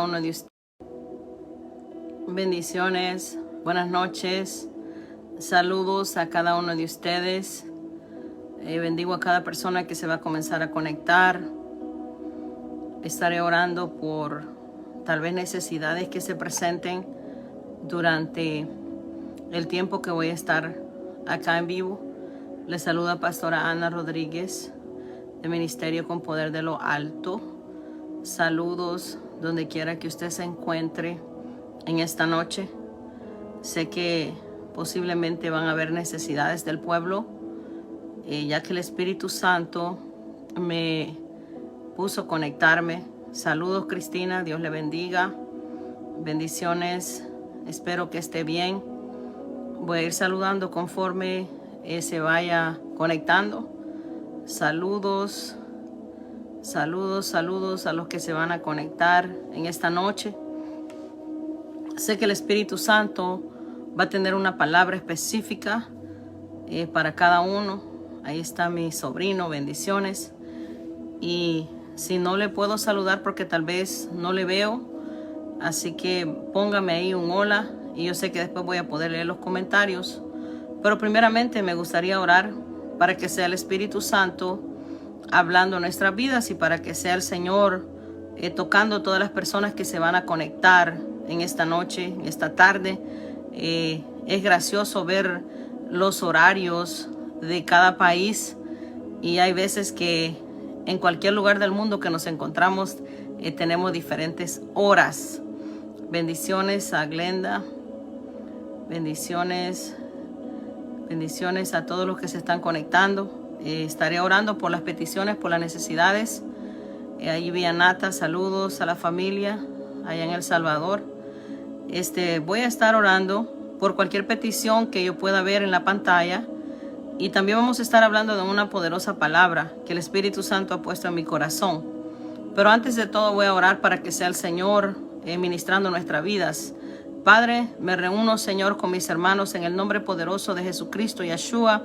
uno de ustedes. Bendiciones, buenas noches, saludos a cada uno de ustedes. Bendigo a cada persona que se va a comenzar a conectar. Estaré orando por tal vez necesidades que se presenten durante el tiempo que voy a estar acá en vivo. Les saluda Pastora Ana Rodríguez de Ministerio con Poder de lo Alto. Saludos donde quiera que usted se encuentre en esta noche. Sé que posiblemente van a haber necesidades del pueblo, ya que el Espíritu Santo me puso a conectarme. Saludos, Cristina, Dios le bendiga. Bendiciones, espero que esté bien. Voy a ir saludando conforme se vaya conectando. Saludos, saludos, saludos a los que se van a conectar en esta noche. Sé que el Espíritu Santo va a tener una palabra específica para cada uno. Ahí está mi sobrino, bendiciones. Y si no le puedo saludar porque tal vez no le veo, así que póngame ahí un hola y yo sé que después voy a poder leer los comentarios. Pero primeramente me gustaría orar para que sea el Espíritu Santo hablando en nuestras vidas y para que sea el Señor tocando todas las personas que se van a conectar en esta noche, en esta tarde. Es gracioso ver los horarios de cada país y hay veces que en cualquier lugar del mundo que nos encontramos tenemos diferentes horas. Bendiciones a Glenda, bendiciones a todos los que se están conectando. Estaré orando por las peticiones, por las necesidades. Ahí vi a Nata, saludos a la familia allá en El Salvador. Voy a estar orando por cualquier petición que yo pueda ver en la pantalla. Y también vamos a estar hablando de una poderosa palabra que el Espíritu Santo ha puesto en mi corazón. Pero antes de todo voy a orar para que sea el Señor ministrando nuestras vidas. Padre, me reúno, Señor, con mis hermanos en el nombre poderoso de Jesucristo, Yeshua,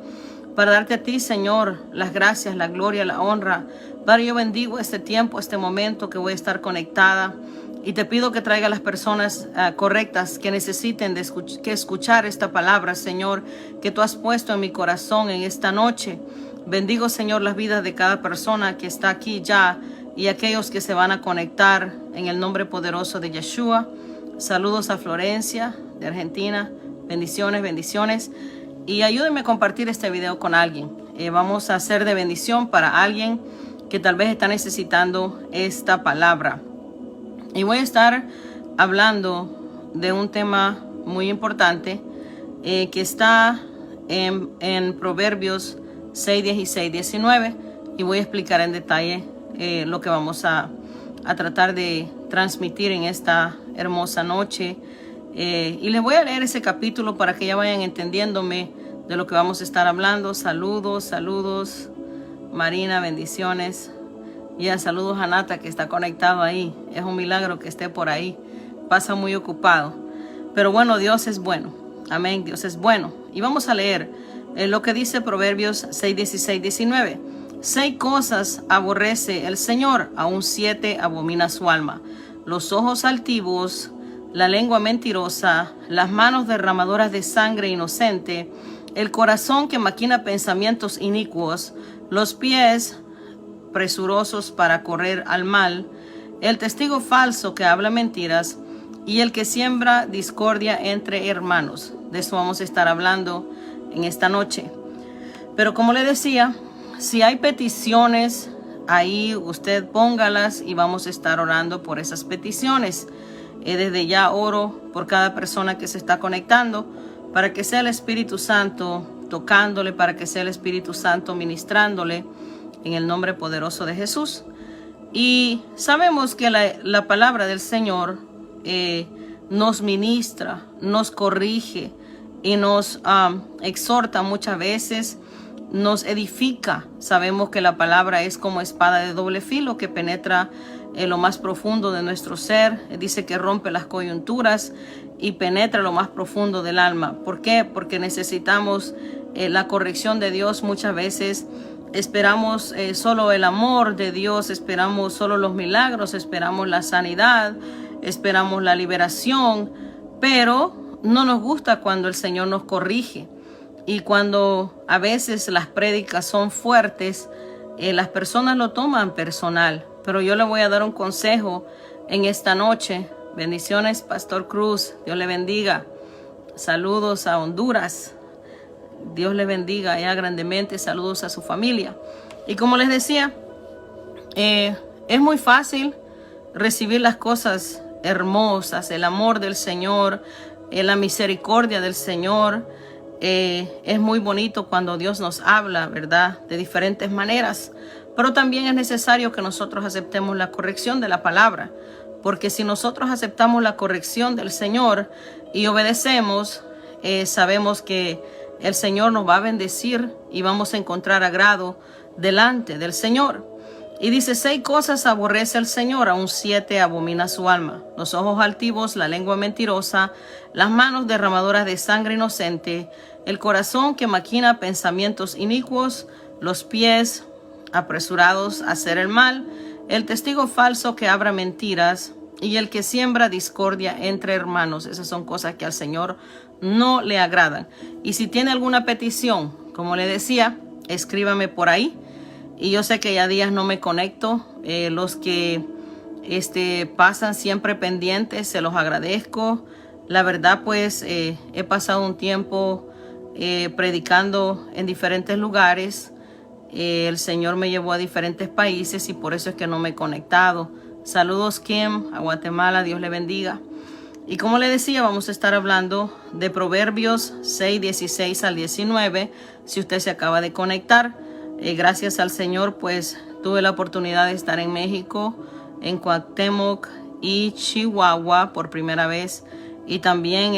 para darte a ti, Señor, las gracias, la gloria, la honra. Padre, yo bendigo este tiempo, este momento que voy a estar conectada. Y te pido que traiga a las personas correctas que necesiten escuchar esta palabra, Señor, que tú has puesto en mi corazón en esta noche. Bendigo, Señor, las vidas de cada persona que está aquí ya y aquellos que se van a conectar en el nombre poderoso de Yeshua. Saludos a Florencia de Argentina. Bendiciones, bendiciones. Y ayúdenme a compartir este video con alguien. Vamos a hacer de bendición para alguien que tal vez está necesitando esta palabra. Y voy a estar hablando de un tema muy importante que está en Proverbios 6, 16, 19. Y voy a explicar en detalle lo que vamos a tratar de transmitir en esta hermosa noche. Y les voy a leer ese capítulo para que ya vayan entendiéndome de lo que vamos a estar hablando. Saludos, saludos. Marina, bendiciones. Ya, saludos a Nata que está conectado ahí. Es un milagro que esté por ahí. Pasa muy ocupado. Pero bueno, Dios es bueno. Amén, Dios es bueno. Y vamos a leer lo que dice Proverbios 6, 16, 19. 6 cosas aborrece el Señor, aún 7 abomina su alma: los ojos altivos, la lengua mentirosa, las manos derramadoras de sangre inocente, el corazón que maquina pensamientos inicuos, los pies presurosos para correr al mal, el testigo falso que habla mentiras y el que siembra discordia entre hermanos. De eso vamos a estar hablando en esta noche. Pero como le decía, si hay peticiones, ahí usted póngalas y vamos a estar orando por esas peticiones. Desde ya oro por cada persona que se está conectando para que sea el Espíritu Santo tocándole, para que sea el Espíritu Santo ministrándole en el nombre poderoso de Jesús. Y sabemos que la palabra del Señor nos ministra, nos corrige y nos exhorta muchas veces, nos edifica. Sabemos que la palabra es como espada de doble filo que penetra en lo más profundo de nuestro ser. Dice que rompe las coyunturas y penetra lo más profundo del alma. ¿Por qué? Porque necesitamos la corrección de Dios. Muchas veces esperamos solo el amor de Dios, esperamos solo los milagros, esperamos la sanidad, esperamos la liberación, pero no nos gusta cuando el Señor nos corrige. Y cuando a veces las prédicas son fuertes, las personas lo toman personal. Pero yo le voy a dar un consejo en esta noche. Bendiciones, Pastor Cruz. Dios le bendiga. Saludos a Honduras. Dios le bendiga ya grandemente. Saludos a su familia. Y como les decía, es muy fácil recibir las cosas hermosas, el amor del Señor, la misericordia del Señor. Es muy bonito cuando Dios nos habla, ¿verdad? De diferentes maneras. Pero también es necesario que nosotros aceptemos la corrección de la palabra. Porque si nosotros aceptamos la corrección del Señor y obedecemos, sabemos que el Señor nos va a bendecir y vamos a encontrar agrado delante del Señor. Y dice, 6 cosas aborrece el Señor, aún 7 abomina su alma: los ojos altivos, la lengua mentirosa, las manos derramadoras de sangre inocente, el corazón que maquina pensamientos inicuos, los pies apresurados a hacer el mal, el testigo falso que habla mentiras y el que siembra discordia entre hermanos. Esas son cosas que al Señor no le agradan. Y si tiene alguna petición, como le decía, escríbame por ahí. Y yo sé que ya días no me conecto. Los que pasan siempre pendientes, se los agradezco. La verdad, pues he pasado un tiempo predicando en diferentes lugares. El Señor me llevó a diferentes países y por eso es que no me he conectado. Saludos, Kim, a Guatemala. Dios le bendiga. Y como le decía, vamos a estar hablando de Proverbios 6, 16 al 19. Si usted se acaba de conectar, gracias al Señor, pues tuve la oportunidad de estar en México, en Cuauhtémoc y Chihuahua por primera vez. Y también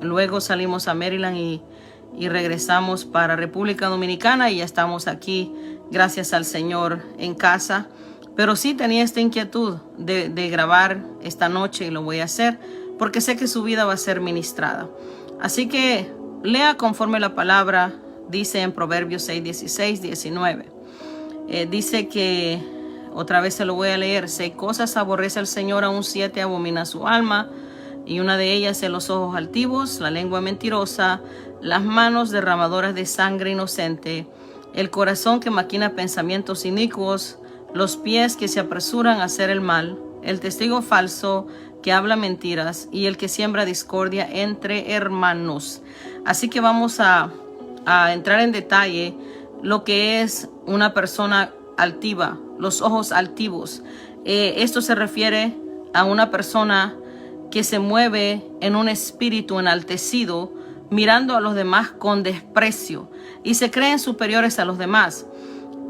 luego salimos a Maryland y regresamos para República Dominicana y ya estamos aquí, gracias al Señor, en casa. Pero sí tenía esta inquietud de grabar esta noche y lo voy a hacer porque sé que su vida va a ser ministrada. Así que lea conforme la palabra dice en Proverbios 6, 16, 19. Dice que, otra vez se lo voy a leer: 6 cosas aborrece el Señor, aún 7 abomina su alma. Y una de ellas es los ojos altivos, la lengua mentirosa, las manos derramadoras de sangre inocente, el corazón que maquina pensamientos inicuos, los pies que se apresuran a hacer el mal, el testigo falso que habla mentiras y el que siembra discordia entre hermanos. Así que vamos a entrar en detalle lo que es una persona altiva, los ojos altivos. Esto se refiere a una persona que se mueve en un espíritu enaltecido, mirando a los demás con desprecio y se creen superiores a los demás.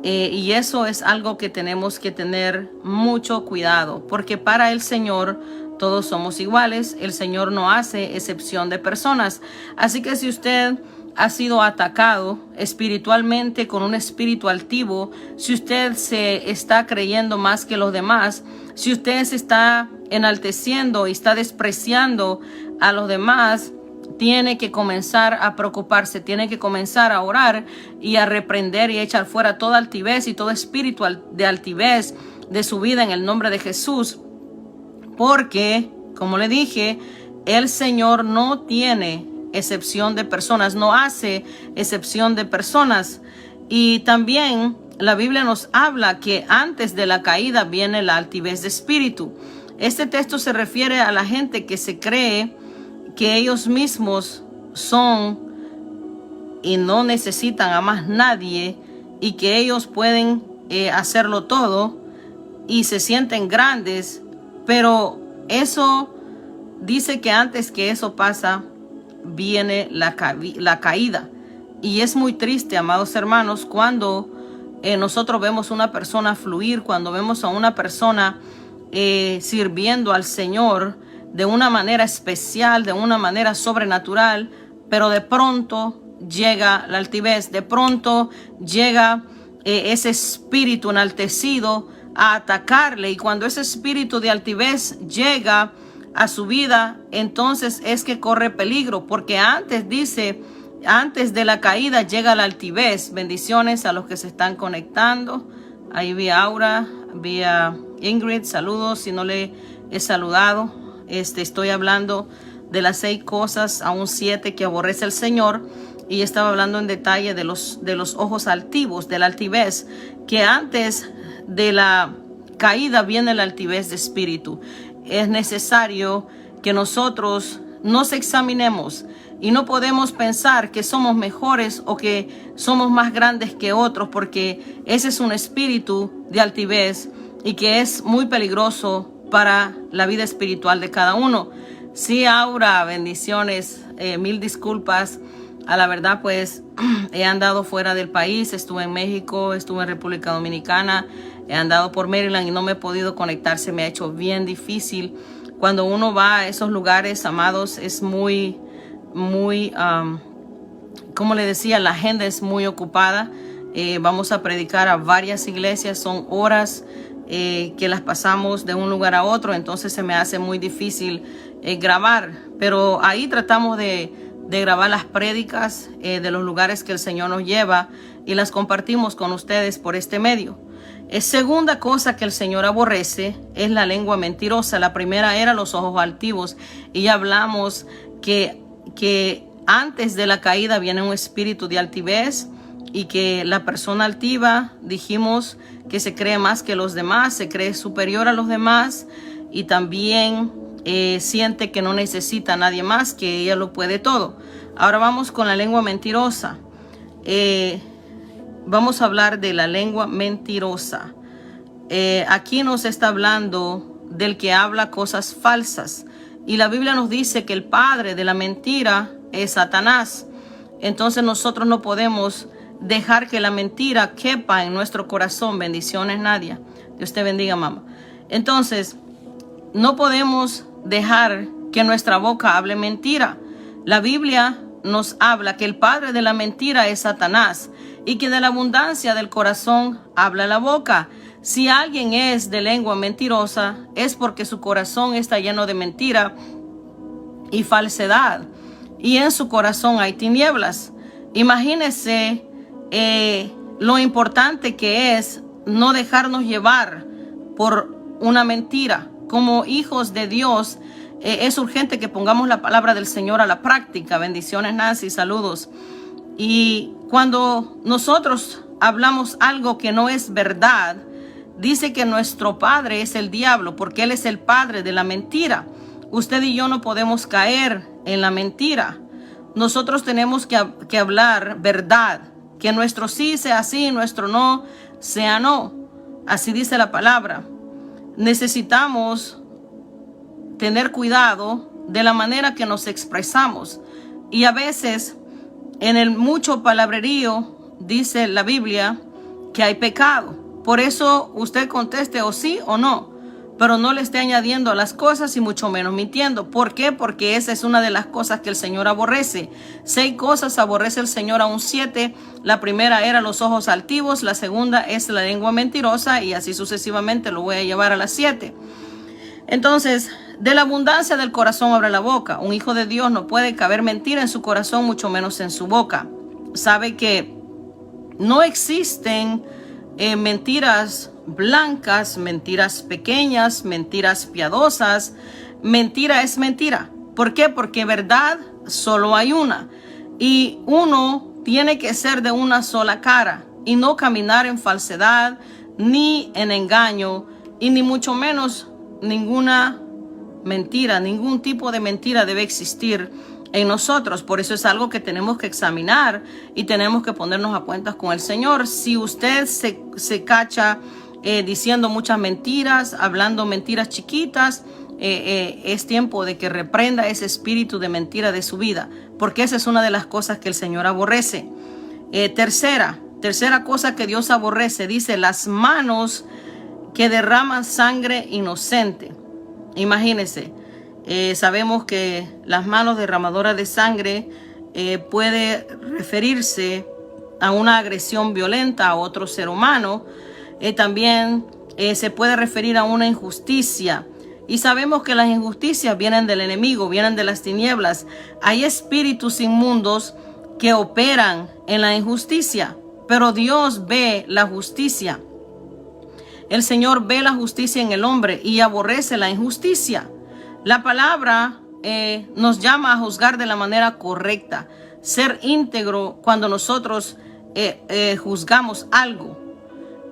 Y eso es algo que tenemos que tener mucho cuidado, porque para el Señor todos somos iguales. El Señor no hace excepción de personas. Así que si usted ha sido atacado espiritualmente con un espíritu altivo, si usted se está creyendo más que los demás, si usted se está enalteciendo y está despreciando a los demás, tiene que comenzar a preocuparse, tiene que comenzar a orar y a reprender y echar fuera toda altivez y todo espíritu de altivez de su vida en el nombre de Jesús. Porque, como le dije, el Señor no tiene excepción de personas, no hace excepción de personas. Y también la Biblia nos habla que antes de la caída viene la altivez de espíritu. Este texto se refiere a la gente que se cree que ellos mismos son y no necesitan a más nadie y que ellos pueden hacerlo todo y se sienten grandes. Pero eso dice que antes que eso pasa, viene la caída. Y es muy triste, amados hermanos, cuando nosotros vemos una persona fluir, cuando vemos a una persona sirviendo al Señor de una manera especial, de una manera sobrenatural, pero de pronto llega la altivez, de pronto llega ese espíritu enaltecido a atacarle. Y cuando ese espíritu de altivez llega a su vida, entonces es que corre peligro, porque antes de la caída llega la altivez. Bendiciones a los que se están conectando. Ahí vi a Aura, vi a Ingrid, saludos. Si no le he saludado. Estoy hablando de las 6 cosas, aún 7 que aborrece el Señor. Y estaba hablando en detalle de los ojos altivos, de la altivez, que antes de la caída viene la altivez de espíritu. Es necesario que nosotros nos examinemos y no podemos pensar que somos mejores o que somos más grandes que otros, porque ese es un espíritu de altivez y que es muy peligroso para la vida espiritual de cada uno. Sí, Aura, bendiciones, 1000 disculpas. A la verdad, pues he andado fuera del país, estuve en México, estuve en República Dominicana, he andado por Maryland y no me he podido conectar, se me ha hecho bien difícil. Cuando uno va a esos lugares, amados, es muy, como le decía, la agenda es muy ocupada. Vamos a predicar a varias iglesias, son horas que las pasamos de un lugar a otro, entonces se me hace muy difícil grabar, pero ahí tratamos de grabar las prédicas de los lugares que el Señor nos lleva y las compartimos con ustedes por este medio. Segunda cosa que el Señor aborrece es la lengua mentirosa. La primera era los ojos altivos, y ya hablamos que antes de la caída viene un espíritu de altivez, y que la persona altiva, dijimos que se cree más que los demás, se cree superior a los demás, y también siente que no necesita a nadie más, que ella lo puede todo. Ahora vamos con la lengua mentirosa. Vamos a hablar de la lengua mentirosa. Aquí nos está hablando del que habla cosas falsas, y la Biblia nos dice que el padre de la mentira es Satanás. Entonces nosotros no podemos dejar que la mentira quepa en nuestro corazón. Bendiciones, Nadia. Dios te bendiga, mamá. Entonces no podemos dejar que nuestra boca hable mentira. La Biblia nos habla que el padre de la mentira es Satanás, y que de la abundancia del corazón habla la boca. Si alguien es de lengua mentirosa, es porque su corazón está lleno de mentira y falsedad, y en su corazón hay tinieblas. Imagínense lo importante que es no dejarnos llevar por una mentira. Como hijos de Dios, es urgente que pongamos la palabra del Señor a la práctica. Bendiciones, Nancy, saludos. Y cuando nosotros hablamos algo que no es verdad, dice que nuestro padre es el diablo, porque él es el padre de la mentira. Usted y yo no podemos caer en la mentira. Nosotros tenemos que hablar verdad, que nuestro sí sea sí, nuestro no sea no. Así dice la palabra. Necesitamos tener cuidado de la manera que nos expresamos, y a veces en el mucho palabrerío dice la Biblia que hay pecado. Por eso usted conteste o sí o no, pero no le esté añadiendo a las cosas y mucho menos mintiendo. ¿Por qué? Porque esa es una de las cosas que el Señor aborrece. 6 cosas aborrece el Señor, aún 7. La primera era los ojos altivos, la segunda es la lengua mentirosa, y así sucesivamente lo voy a llevar a las 7. Entonces, de la abundancia del corazón abre la boca. Un hijo de Dios no puede caber mentira en su corazón, mucho menos en su boca. Sabe que no existen mentiras blancas, mentiras pequeñas, mentiras piadosas. Mentira es mentira. ¿Por qué? Porque verdad solo hay una, y uno tiene que ser de una sola cara y no caminar en falsedad ni en engaño, y ni mucho menos ninguna mentira. Ningún tipo de mentira debe existir en nosotros. Por eso es algo que tenemos que examinar y tenemos que ponernos a cuentas con el Señor. Si usted se cacha diciendo muchas mentiras, hablando mentiras chiquitas, es tiempo de que reprenda ese espíritu de mentira de su vida, porque esa es una de las cosas que el Señor aborrece. Tercera cosa que Dios aborrece, dice, las manos que derraman sangre inocente. Imagínense, sabemos que las manos derramadoras de sangre puede referirse a una agresión violenta a otro ser humano. También se puede referir a una injusticia. Y sabemos que las injusticias vienen del enemigo, vienen de las tinieblas. Hay espíritus inmundos que operan en la injusticia, pero Dios ve la justicia. El Señor ve la justicia en el hombre y aborrece la injusticia. La palabra nos llama a juzgar de la manera correcta, ser íntegro cuando nosotros juzgamos algo.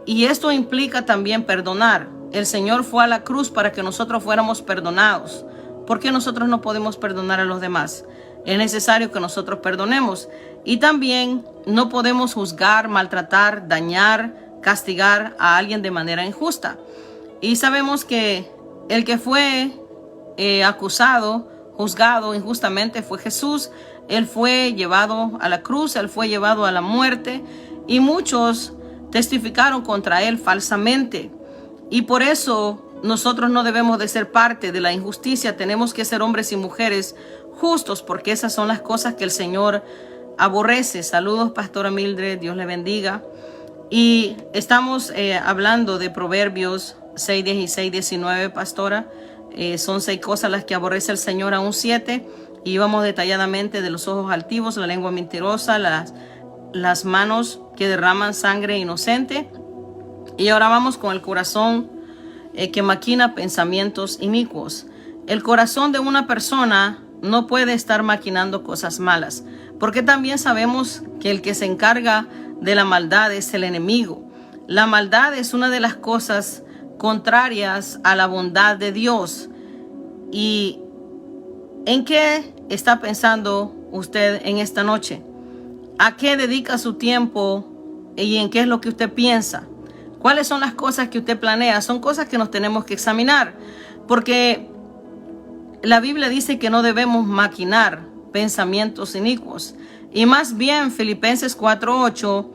Y esto implica también perdonar. El Señor fue a la cruz para que nosotros fuéramos perdonados. ¿Por qué nosotros no podemos perdonar a los demás? Es necesario que nosotros perdonemos. Y también no podemos juzgar, maltratar, dañar, castigar a alguien de manera injusta. Y sabemos que el que fue acusado, juzgado injustamente fue Jesús. Él fue llevado a la cruz, Él fue llevado a la muerte. Y muchos testificaron contra Él falsamente. Y por eso nosotros no debemos de ser parte de la injusticia. Tenemos que ser hombres y mujeres justos, porque esas son las cosas que el Señor aborrece. Saludos, Pastora Mildred, Dios le bendiga. Y estamos hablando de Proverbios 6, 16, 19, Pastora. Son 6 cosas las que aborrece el Señor, aún 7. Y vamos detalladamente de los ojos altivos, la lengua mentirosa, las manos que derraman sangre inocente. Y ahora vamos con el corazón que maquina pensamientos inicuos. El corazón de una persona no puede estar maquinando cosas malas, porque también sabemos que el que se encarga de la maldad es el enemigo. La maldad es una de las cosas contrarias a la bondad de Dios. ¿Y en qué está pensando usted en esta noche? ¿A qué dedica su tiempo y en qué es lo que usted piensa? ¿Cuáles son las cosas que usted planea? Son cosas que nos tenemos que examinar, porque la Biblia dice que no debemos maquinar pensamientos inicuos. Y más bien Filipenses 4:8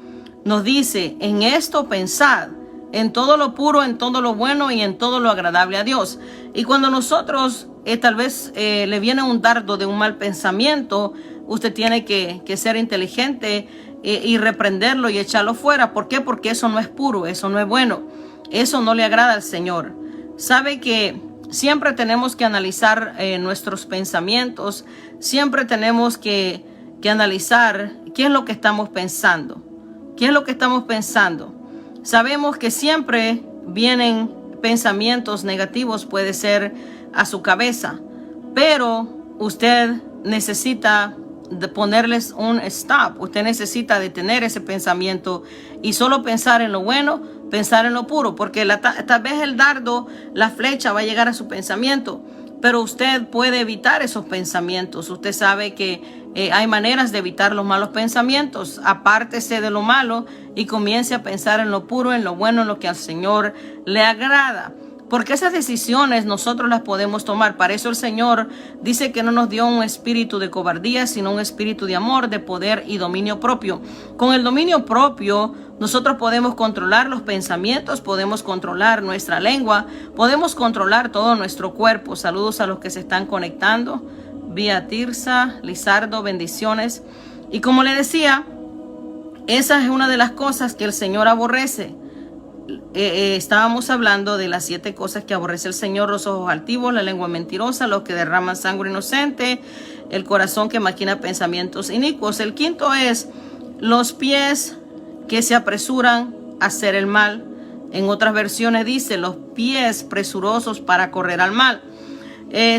nos dice: en esto pensad, en todo lo puro, en todo lo bueno y en todo lo agradable a Dios. Y cuando nosotros tal vez le viene un dardo de un mal pensamiento, usted tiene que ser inteligente y reprenderlo y echarlo fuera. ¿Por qué? Porque eso no es puro, eso no es bueno, eso no le agrada al Señor. Sabe que siempre tenemos que analizar nuestros pensamientos, siempre tenemos que analizar qué es lo que estamos pensando, qué es lo que estamos pensando. Sabemos que siempre vienen pensamientos negativos, puede ser a su cabeza, pero usted necesita de ponerles un stop. Usted necesita detener ese pensamiento y solo pensar en lo bueno, pensar en lo puro, porque tal vez el dardo, la flecha va a llegar a su pensamiento, pero usted puede evitar esos pensamientos. Usted sabe que hay maneras de evitar los malos pensamientos. Apártese de lo malo y comience a pensar en lo puro, en lo bueno, en lo que al Señor le agrada. Porque esas decisiones nosotros las podemos tomar. Para eso el Señor dice que no nos dio un espíritu de cobardía, sino un espíritu de amor, de poder y dominio propio. Con el dominio propio nosotros podemos controlar los pensamientos, podemos controlar nuestra lengua, podemos controlar todo nuestro cuerpo. Saludos a los que se están conectando. Vía Tirsa, Lizardo, bendiciones. Y como le decía, esa es una de las cosas que el Señor aborrece. Estábamos hablando de las 7 cosas que aborrece el Señor: los ojos altivos, la lengua mentirosa, los que derraman sangre inocente, el corazón que maquina pensamientos inicuos. El quinto es los pies que se apresuran a hacer el mal. En otras versiones dice los pies presurosos para correr al mal.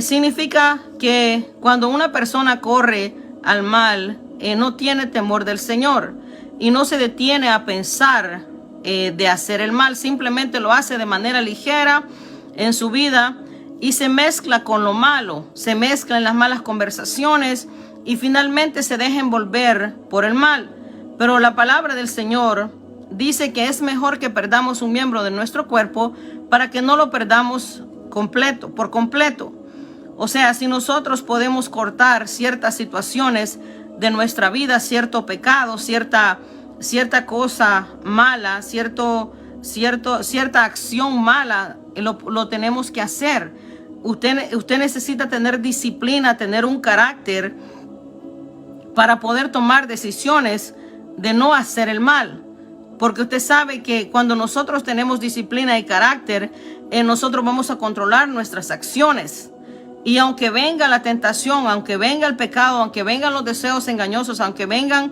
Significa que cuando una persona corre al mal, no tiene temor del Señor y no se detiene a pensar de hacer el mal, simplemente lo hace de manera ligera en su vida y se mezcla con lo malo, se mezcla en las malas conversaciones y finalmente se deja envolver por el mal. Pero la palabra del Señor dice que es mejor que perdamos un miembro de nuestro cuerpo para que no lo perdamos por completo. O sea, si nosotros podemos cortar ciertas situaciones de nuestra vida, cierto pecado, cierta cosa mala, cierta acción mala, lo tenemos que hacer. Usted necesita tener disciplina, tener un carácter para poder tomar decisiones de no hacer el mal. Porque usted sabe que cuando nosotros tenemos disciplina y carácter, nosotros vamos a controlar nuestras acciones. Y aunque venga la tentación, aunque venga el pecado, aunque vengan los deseos engañosos, aunque vengan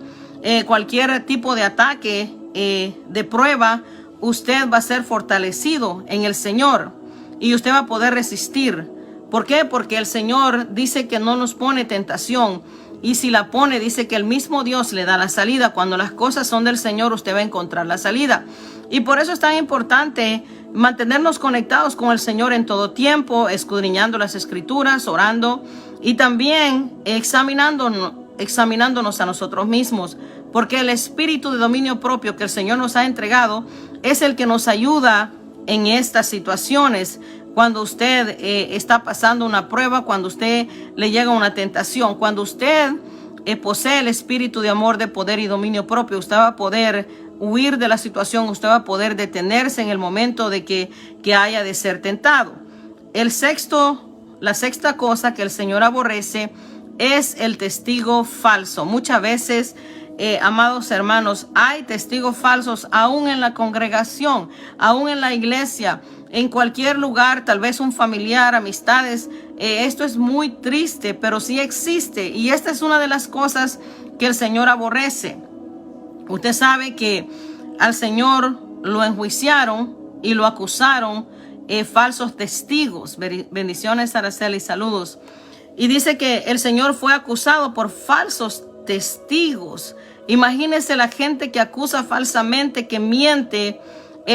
cualquier tipo de ataque, de prueba, usted va a ser fortalecido en el Señor y usted va a poder resistir. ¿Por qué? Porque el Señor dice que no nos pone tentación, y si la pone, dice que el mismo Dios le da la salida. Cuando las cosas son del Señor, usted va a encontrar la salida. Y por eso es tan importante mantenernos conectados con el Señor en todo tiempo, escudriñando las Escrituras, orando y también examinándonos a nosotros mismos, porque el espíritu de dominio propio que el Señor nos ha entregado es el que nos ayuda en estas situaciones. Cuando usted está pasando una prueba, cuando usted le llega una tentación, cuando usted posee el espíritu de amor, de poder y dominio propio, usted va a poder huir de la situación, usted va a poder detenerse en el momento de que haya de ser tentado. La sexta cosa que el Señor aborrece es el testigo falso. Muchas veces, amados hermanos, hay testigos falsos aún en la congregación, aún en la iglesia, en cualquier lugar, tal vez un familiar, amistades. Esto es muy triste, pero sí existe, y esta es una de las cosas que el Señor aborrece. Usted sabe que al Señor lo enjuiciaron y lo acusaron falsos testigos. Bendiciones, Araceli, saludos. Y dice que el Señor fue acusado por falsos testigos. Imagínese la gente que acusa falsamente, que miente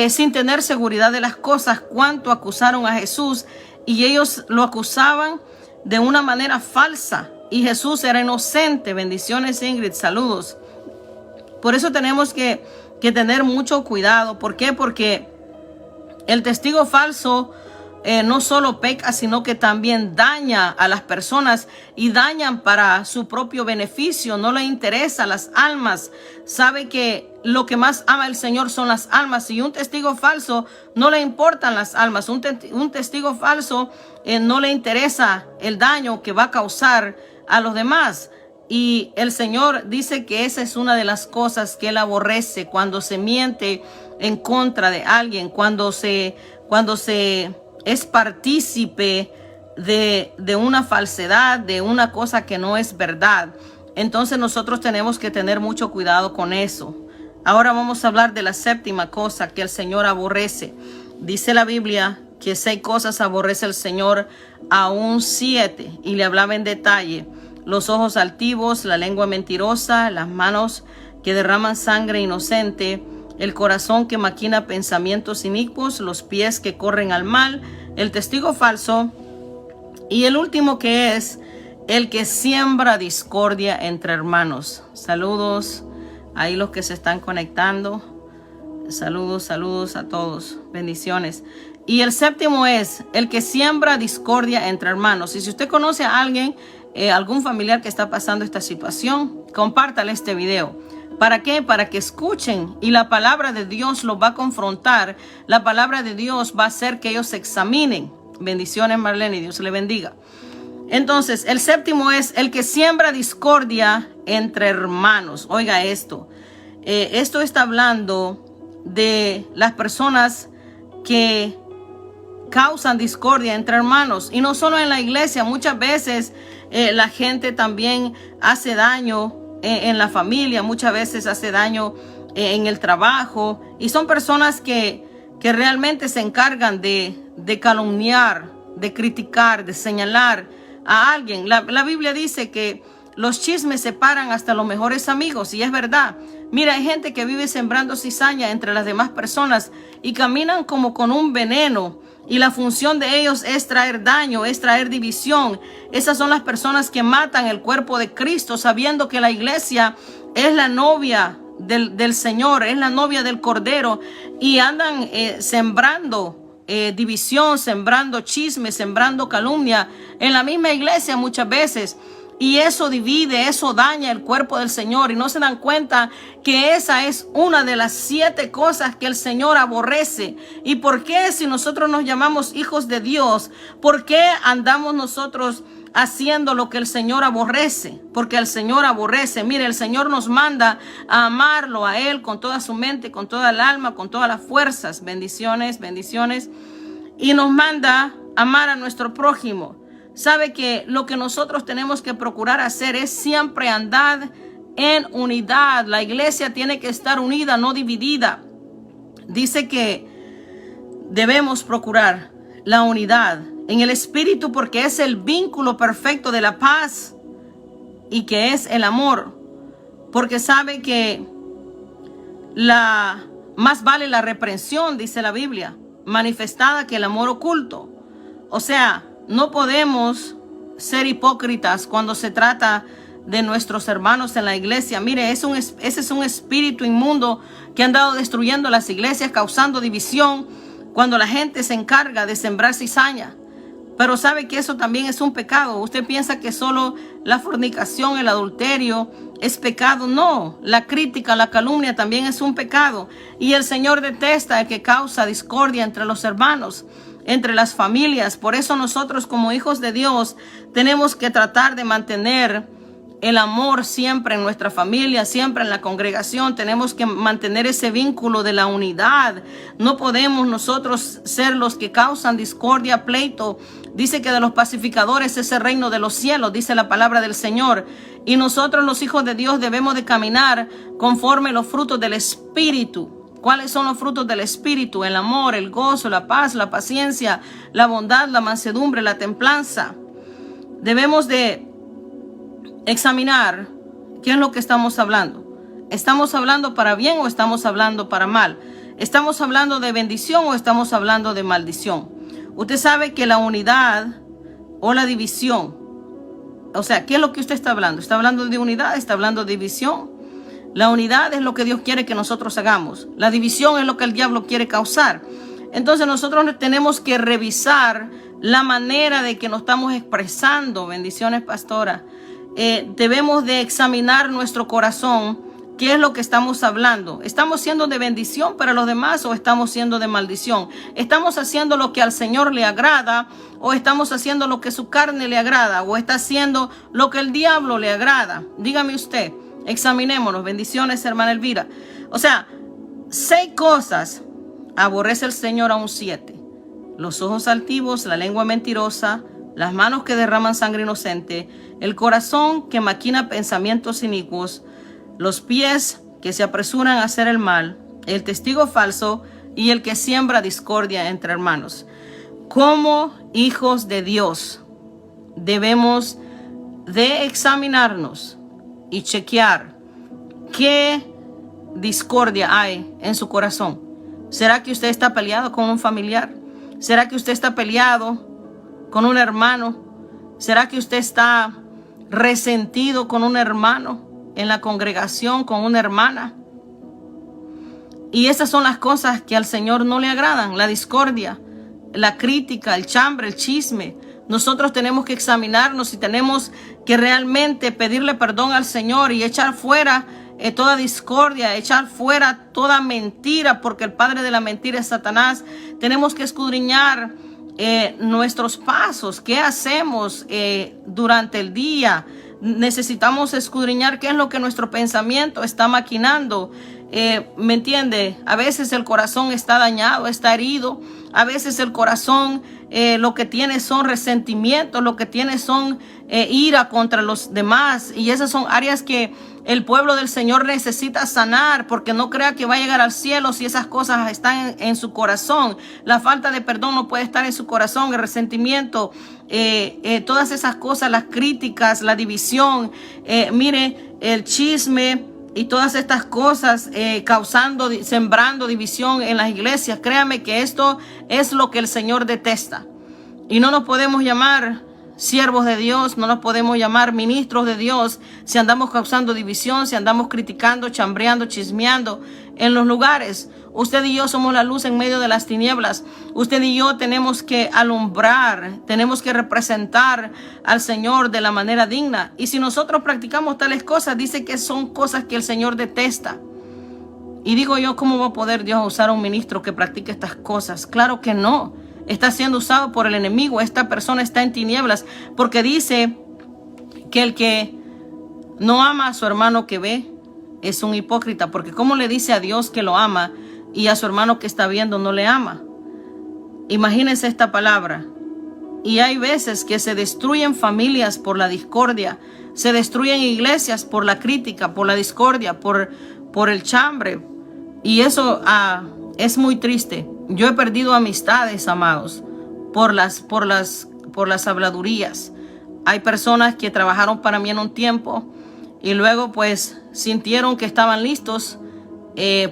sin tener seguridad de las cosas. Cuánto acusaron a Jesús, y ellos lo acusaban de una manera falsa, y Jesús era inocente. Bendiciones, Ingrid, saludos. Por eso tenemos que tener mucho cuidado. ¿Por qué? Porque el testigo falso no solo peca, sino que también daña a las personas, y dañan para su propio beneficio. No le interesa las almas. Sabe que lo que más ama el Señor son las almas, y un testigo falso no le importan las almas. Un testigo falso no le interesa el daño que va a causar a los demás. Y el Señor dice que esa es una de las cosas que Él aborrece, cuando se miente en contra de alguien, cuando se es partícipe de una falsedad, de una cosa que no es verdad. Entonces nosotros tenemos que tener mucho cuidado con eso. Ahora vamos a hablar de la séptima cosa que el Señor aborrece. Dice la Biblia que 6 cosas aborrece el Señor, aún 7, y le hablaba en detalle: los ojos altivos, la lengua mentirosa, las manos que derraman sangre inocente, el corazón que maquina pensamientos inicuos, los pies que corren al mal, el testigo falso, y el último, que es el que siembra discordia entre hermanos. Saludos ahí los que se están conectando. Saludos a todos. Bendiciones. Y el séptimo es el que siembra discordia entre hermanos. Y si usted conoce a alguien, algún familiar que está pasando esta situación, compártale este video. ¿Para qué? Para que escuchen, y la palabra de Dios los va a confrontar. La palabra de Dios va a hacer que ellos se examinen. Bendiciones, Marlene, y Dios le bendiga. Entonces, el séptimo es el que siembra discordia entre hermanos. Oiga esto. Esto está hablando de las personas que causan discordia entre hermanos, y no solo en la iglesia. Muchas veces la gente también hace daño en la familia, muchas veces hace daño en el trabajo, y son personas que realmente se encargan de calumniar, de criticar, de señalar a alguien. La Biblia dice que los chismes separan hasta los mejores amigos, y es verdad. Mira, hay gente que vive sembrando cizaña entre las demás personas y caminan como con un veneno, y la función de ellos es traer daño, es traer división. Esas son las personas que matan el cuerpo de Cristo, sabiendo que la iglesia es la novia del Señor, es la novia del Cordero, y andan sembrando división, sembrando chisme, sembrando calumnia en la misma iglesia muchas veces. Y eso divide, eso daña el cuerpo del Señor, y no se dan cuenta que esa es una de las 7 cosas que el Señor aborrece. ¿Y por qué, si nosotros nos llamamos hijos de Dios, por qué andamos nosotros haciendo lo que el Señor aborrece? Porque el Señor aborrece. Mire, el Señor nos manda a amarlo a Él con toda su mente, con toda el alma, con todas las fuerzas. Bendiciones, bendiciones. Y nos manda a amar a nuestro prójimo. Sabe que lo que nosotros tenemos que procurar hacer es siempre andar en unidad. La iglesia tiene que estar unida, no dividida. dice que debemos procurar la unidad en el espíritu, porque es el vínculo perfecto de la paz y que es el amor, porque sabe que más vale la reprensión, dice la Biblia, manifestada que el amor oculto. O sea, no podemos ser hipócritas cuando se trata de nuestros hermanos en la iglesia. Mire, ese es un espíritu inmundo que ha andado destruyendo las iglesias, causando división, cuando la gente se encarga de sembrar cizaña. Pero sabe que eso también es un pecado. Usted piensa que solo la fornicación, el adulterio es pecado. No, la crítica, la calumnia también es un pecado. Y el Señor detesta el que causa discordia entre los hermanos, entre las familias. Por eso nosotros, como hijos de Dios, tenemos que tratar de mantener el amor siempre en nuestra familia, siempre en la congregación. Tenemos que mantener ese vínculo de la unidad. No podemos nosotros ser los que causan discordia, pleito. Dice que de los pacificadores es el reino de los cielos, dice la palabra del Señor. Y nosotros, los hijos de Dios, debemos de caminar conforme los frutos del Espíritu. ¿Cuáles son los frutos del Espíritu? El amor, el gozo, la paz, la paciencia, la bondad, la mansedumbre, la templanza. Debemos de examinar qué es lo que estamos hablando. ¿Estamos hablando para bien o estamos hablando para mal? ¿Estamos hablando de bendición o estamos hablando de maldición? Usted sabe que la unidad o la división, o sea, ¿qué es lo que usted está hablando? ¿Está hablando de unidad? ¿Está hablando de división? La unidad es lo que Dios quiere que nosotros hagamos. La división es lo que el diablo quiere causar. Entonces nosotros tenemos que revisar la manera de que nos estamos expresando. Bendiciones, pastora. Debemos de examinar nuestro corazón. ¿Qué es lo que estamos hablando? ¿Estamos siendo de bendición para los demás o estamos siendo de maldición? ¿Estamos haciendo lo que al Señor le agrada o estamos haciendo lo que su carne le agrada o está haciendo lo que el diablo le agrada? Dígame usted, examinémonos. Bendiciones, hermana Elvira. O sea, 6 cosas aborrece el Señor, aún 7. Los ojos altivos, la lengua mentirosa, las manos que derraman sangre inocente, el corazón que maquina pensamientos inicuos, los pies que se apresuran a hacer el mal, el testigo falso y el que siembra discordia entre hermanos. Como hijos de Dios, debemos de examinarnos y chequear qué discordia hay en su corazón. ¿Será que usted está peleado con un familiar? ¿Será que usted está peleado con un hermano? ¿Será que usted está resentido con un hermano en la congregación, con una hermana? Y esas son las cosas que al Señor no le agradan: la discordia, la crítica, el chambre, el chisme. Nosotros tenemos que examinarnos y tenemos que realmente pedirle perdón al Señor y echar fuera toda discordia, echar fuera toda mentira, porque el padre de la mentira es Satanás. Tenemos que escudriñar nuestros pasos. ¿Qué hacemos durante el día? Necesitamos escudriñar qué es lo que nuestro pensamiento está maquinando. ¿Me entiende? A veces el corazón está dañado, está herido. A veces el corazón lo que tiene son resentimientos, lo que tiene son ira contra los demás. Y esas son áreas que el pueblo del Señor necesita sanar, porque no crea que va a llegar al cielo si esas cosas están en su corazón. La falta de perdón no puede estar en su corazón, el resentimiento, todas esas cosas, las críticas, la división, mire, el chisme y todas estas cosas sembrando división en las iglesias. Créame que esto es lo que el Señor detesta. Y no nos podemos llamar siervos de Dios, no nos podemos llamar ministros de Dios si andamos causando división, si andamos criticando, chambreando, chismeando en los lugares. Usted y yo somos la luz en medio de las tinieblas. Usted y yo tenemos que alumbrar, tenemos que representar al Señor de la manera digna. Y si nosotros practicamos tales cosas, dice que son cosas que el Señor detesta. Y digo yo, ¿cómo va a poder Dios usar a un ministro que practique estas cosas? Claro que no. Está siendo usado por el enemigo. Esta persona está en tinieblas, porque dice que el que no ama a su hermano que ve es un hipócrita. Porque ¿cómo le dice a Dios que lo ama y a su hermano que está viendo no le ama? Imagínense esta palabra. Y hay veces que se destruyen familias por la discordia, se destruyen iglesias por la crítica, por la discordia, por el chambre. Y eso es muy triste. Yo he perdido amistades, amados, por las habladurías. Hay personas que trabajaron para mí en un tiempo y luego pues sintieron que estaban listos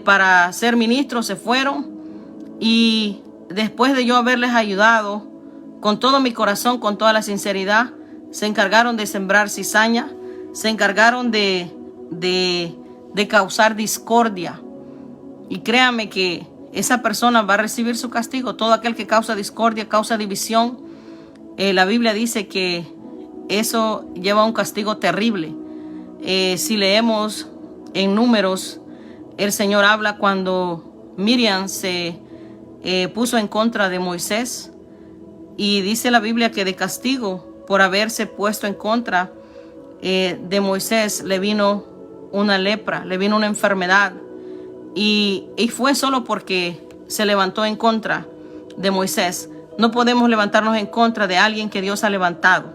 para ser ministros, se fueron, y después de yo haberles ayudado con todo mi corazón, con toda la sinceridad, se encargaron de sembrar cizaña, se encargaron de causar discordia. Y créame que esa persona va a recibir su castigo. Todo aquel que causa discordia, causa división. La Biblia dice que eso lleva a un castigo terrible. Si leemos en Números, el Señor habla cuando Miriam se puso en contra de Moisés. Y dice la Biblia que de castigo por haberse puesto en contra de Moisés le vino una lepra, le vino una enfermedad. Y fue solo porque se levantó en contra de Moisés. No podemos levantarnos en contra de alguien que Dios ha levantado.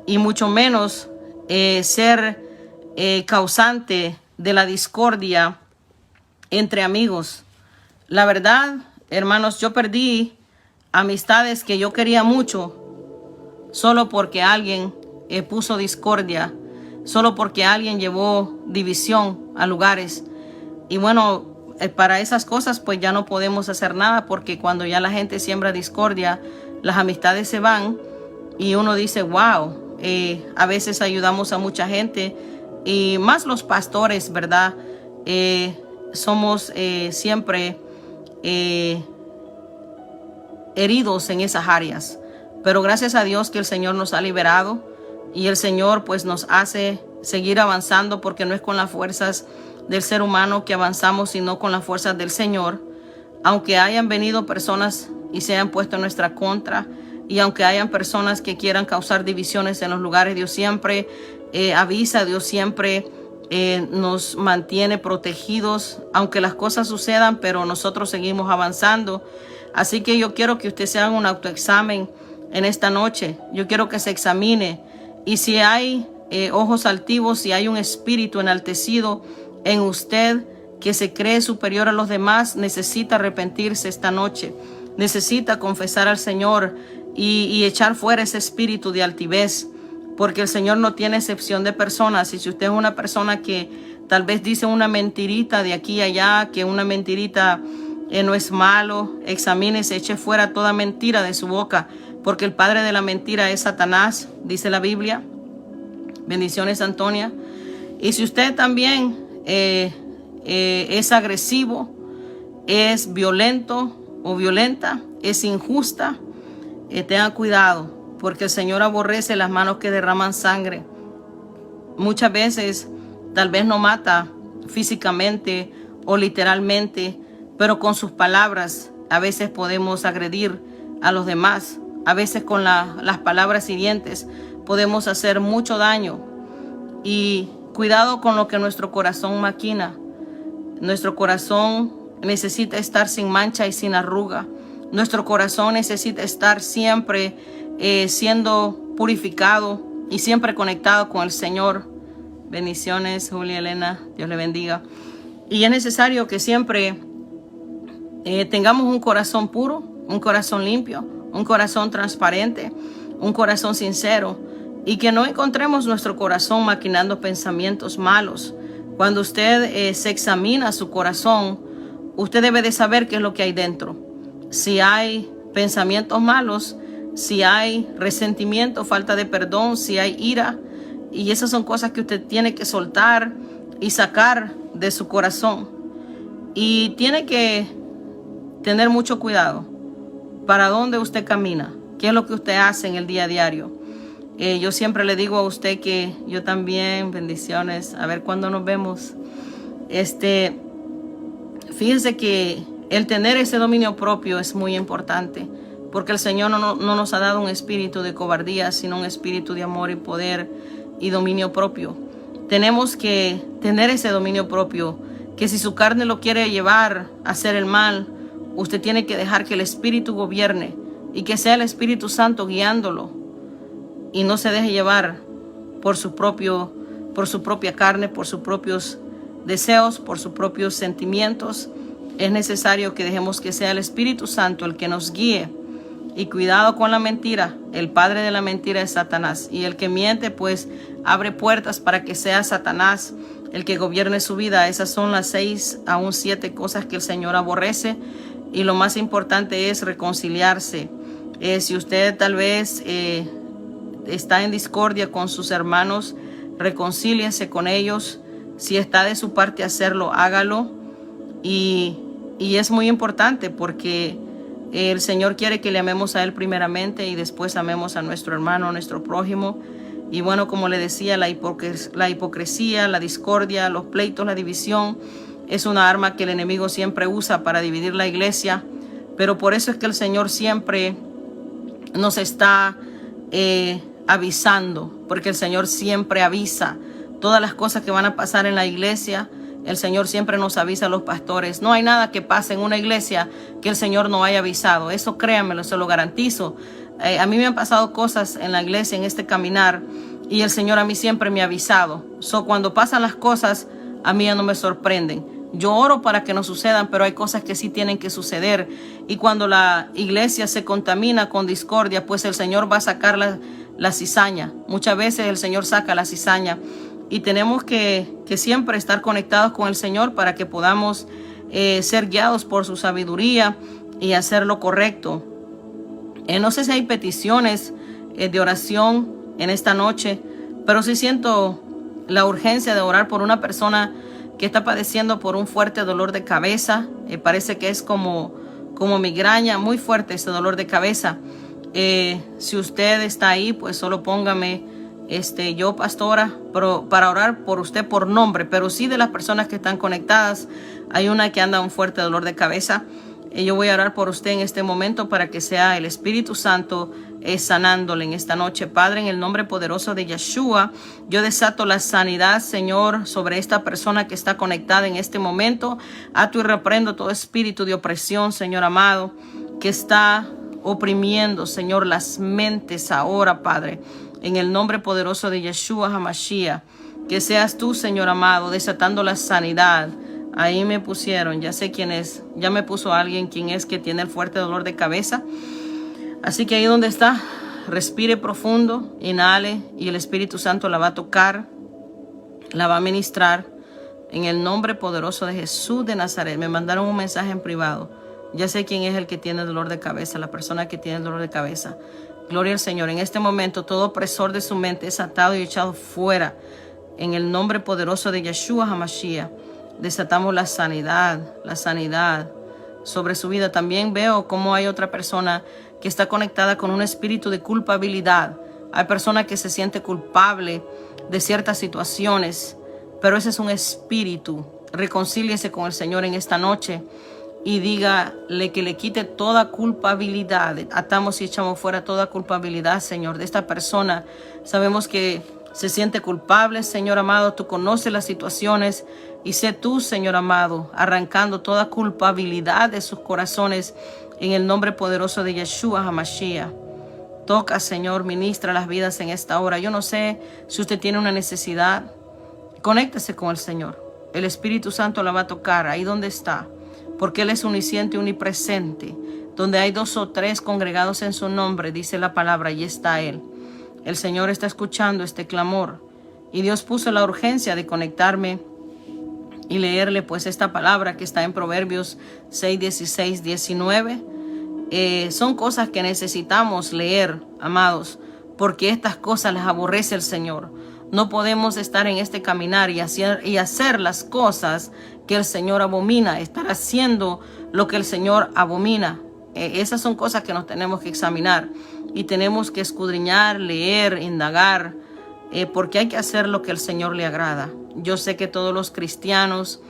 Y mucho menos ser causante de la discordia entre amigos. La verdad, hermanos, yo perdí amistades que yo quería mucho solo porque alguien puso discordia, solo porque alguien llevó división a lugares. Y bueno, para esas cosas pues ya no podemos hacer nada, porque cuando ya la gente siembra discordia, las amistades se van y uno dice, wow, a veces ayudamos a mucha gente, y más los pastores, ¿verdad? Somos siempre heridos en esas áreas. Pero gracias a Dios que el Señor nos ha liberado, y el Señor pues nos hace seguir avanzando, porque no es con las fuerzas del ser humano que avanzamos, sino con las fuerzas del Señor. Aunque hayan venido personas y se hayan puesto en nuestra contra, y aunque hayan personas que quieran causar divisiones en los lugares, Dios siempre avisa, Dios siempre nos mantiene protegidos, aunque las cosas sucedan, pero nosotros seguimos avanzando. Así que yo quiero que usted se haga un autoexamen en esta noche. Yo quiero que se examine, y si hay ojos altivos, si hay un espíritu enaltecido en usted que se cree superior a los demás, necesita arrepentirse esta noche. Necesita confesar al Señor y echar fuera ese espíritu de altivez, porque el Señor no tiene excepción de personas. Y si usted es una persona que tal vez dice una mentirita de aquí y allá, que una mentirita no es malo, examínese, eche fuera toda mentira de su boca, porque el padre de la mentira es Satanás, dice la Biblia. Bendiciones, Antonia. Y si usted también es agresivo, es violento o violenta, es injusta, tenga cuidado, porque el Señor aborrece las manos que derraman sangre. Muchas veces tal vez no mata físicamente o literalmente, pero con sus palabras a veces podemos agredir a los demás. A veces con las palabras hirientes podemos hacer mucho daño. Y cuidado con lo que nuestro corazón maquina. Nuestro corazón necesita estar sin mancha y sin arruga. Nuestro corazón necesita estar siempre siendo purificado y siempre conectado con el Señor. Bendiciones, Julia Elena, Dios le bendiga. Y es necesario que siempre tengamos un corazón puro, un corazón limpio, un corazón transparente, un corazón sincero, y que no encontremos nuestro corazón maquinando pensamientos malos. Cuando usted se examina su corazón, usted debe de saber qué es lo que hay dentro. Si hay pensamientos malos, si hay resentimiento, falta de perdón, si hay ira, y esas son cosas que usted tiene que soltar y sacar de su corazón. Y tiene que tener mucho cuidado para dónde usted camina, qué es lo que usted hace en el día a diario. Yo siempre le digo a usted que yo también, bendiciones, a ver cuándo nos vemos. Fíjense que el tener ese dominio propio es muy importante, porque el Señor no nos ha dado un espíritu de cobardía, sino un espíritu de amor y poder y dominio propio. Tenemos que tener ese dominio propio, que si su carne lo quiere llevar a hacer el mal, usted tiene que dejar que el Espíritu gobierne y que sea el Espíritu Santo guiándolo, y no se deje llevar por su propia carne, por sus propios deseos, por sus propios sentimientos. Es necesario que dejemos que sea el Espíritu Santo el que nos guíe. Y cuidado con la mentira. El padre de la mentira es Satanás. Y el que miente, pues, abre puertas para que sea Satanás el que gobierne su vida. Esas son las 6 aún 7 cosas que el Señor aborrece. Y lo más importante es reconciliarse. Si usted tal vez está en discordia con sus hermanos, reconcíliense con ellos. Si está de su parte hacerlo, hágalo. Y es muy importante porque el Señor quiere que le amemos a Él primeramente y después amemos a nuestro hermano, a nuestro prójimo. Y bueno, como le decía, la hipocresía, la discordia, los pleitos, la división es una arma que el enemigo siempre usa para dividir la iglesia. Pero por eso es que el Señor siempre nos está avisando, porque el Señor siempre avisa todas las cosas que van a pasar en la iglesia. El Señor siempre nos avisa a los pastores. No hay nada que pase en una iglesia que el Señor no haya avisado. Eso créanmelo, se lo garantizo. A mí me han pasado cosas en la iglesia, en este caminar, y el Señor a mí siempre me ha avisado. Cuando pasan las cosas, a mí ya no me sorprenden. Yo oro para que no sucedan, pero hay cosas que sí tienen que suceder. Y cuando la iglesia se contamina con discordia, pues el Señor va a sacar la cizaña. Muchas veces el Señor saca la cizaña. Y tenemos que siempre estar conectados con el Señor para que podamos ser guiados por su sabiduría y hacer lo correcto. No sé si hay peticiones de oración en esta noche, pero sí siento la urgencia de orar por una persona que está padeciendo por un fuerte dolor de cabeza. Parece que es como migraña, muy fuerte ese dolor de cabeza. Si usted está ahí, pues solo póngame yo, pastora, para orar por usted por nombre, pero sí de las personas que están conectadas. Hay una que anda un fuerte dolor de cabeza. Yo voy a orar por usted en este momento para que sea el Espíritu Santo sanándole en esta noche. Padre, en el nombre poderoso de Yeshua, yo desato la sanidad, Señor, sobre esta persona que está conectada en este momento. Ato y reprendo todo espíritu de opresión, Señor amado, que está oprimiendo, Señor, las mentes ahora, Padre. En el nombre poderoso de Yeshua HaMashiach, que seas tú, Señor amado, desatando la sanidad. Ahí me pusieron, ya sé quién es, ya me puso alguien quién es que tiene el fuerte dolor de cabeza. Así que ahí donde está, respire profundo, inhale y el Espíritu Santo la va a tocar, la va a ministrar. En el nombre poderoso de Jesús de Nazaret. Me mandaron un mensaje en privado. Ya sé quién es el que tiene dolor de cabeza, la persona que tiene dolor de cabeza. Gloria al Señor. En este momento todo opresor de su mente es atado y echado fuera. En el nombre poderoso de Yeshua HaMashiach, desatamos la sanidad sobre su vida. También veo cómo hay otra persona que está conectada con un espíritu de culpabilidad. Hay personas que se sienten culpables de ciertas situaciones, pero ese es un espíritu. Reconcíliese con el Señor en esta noche y dígale que le quite toda culpabilidad. Atamos y echamos fuera toda culpabilidad, Señor, de esta persona. Sabemos que se siente culpable, Señor amado. Tú conoces las situaciones y sé tú, Señor amado, arrancando toda culpabilidad de sus corazones en el nombre poderoso de Yeshua HaMashiach. Toca, Señor, ministra las vidas en esta hora. Yo no sé si usted tiene una necesidad. Conéctese con el Señor. El Espíritu Santo la va a tocar ahí donde está, porque Él es omnisciente y omnipresente. Donde hay 2 o 3 congregados en su nombre, dice la palabra, y está Él. El Señor está escuchando este clamor. Y Dios puso la urgencia de conectarme y leerle pues esta palabra que está en Proverbios 6, 16, 19. Son cosas que necesitamos leer, amados, porque estas cosas las aborrece el Señor. No podemos estar en este caminar y hacer las cosas que el Señor abomina, estar haciendo lo que el Señor abomina. Esas son cosas que nos tenemos que examinar y tenemos que escudriñar, leer, indagar, porque hay que hacer lo que el Señor le agrada. Yo sé que todos los cristianos,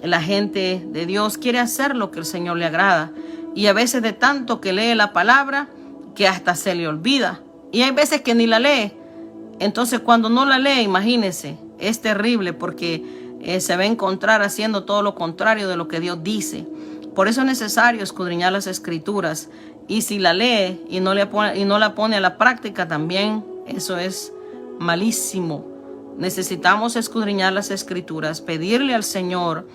la gente de Dios quiere hacer lo que el Señor le agrada, y a veces de tanto que lee la palabra que hasta se le olvida, y hay veces que ni la lee. Entonces cuando no la lee, imagínense, es terrible porque se va a encontrar haciendo todo lo contrario de lo que Dios dice. Por eso es necesario escudriñar las Escrituras, y si la lee y no la pone a la práctica también, eso es malísimo. Necesitamos escudriñar las Escrituras, pedirle al Señor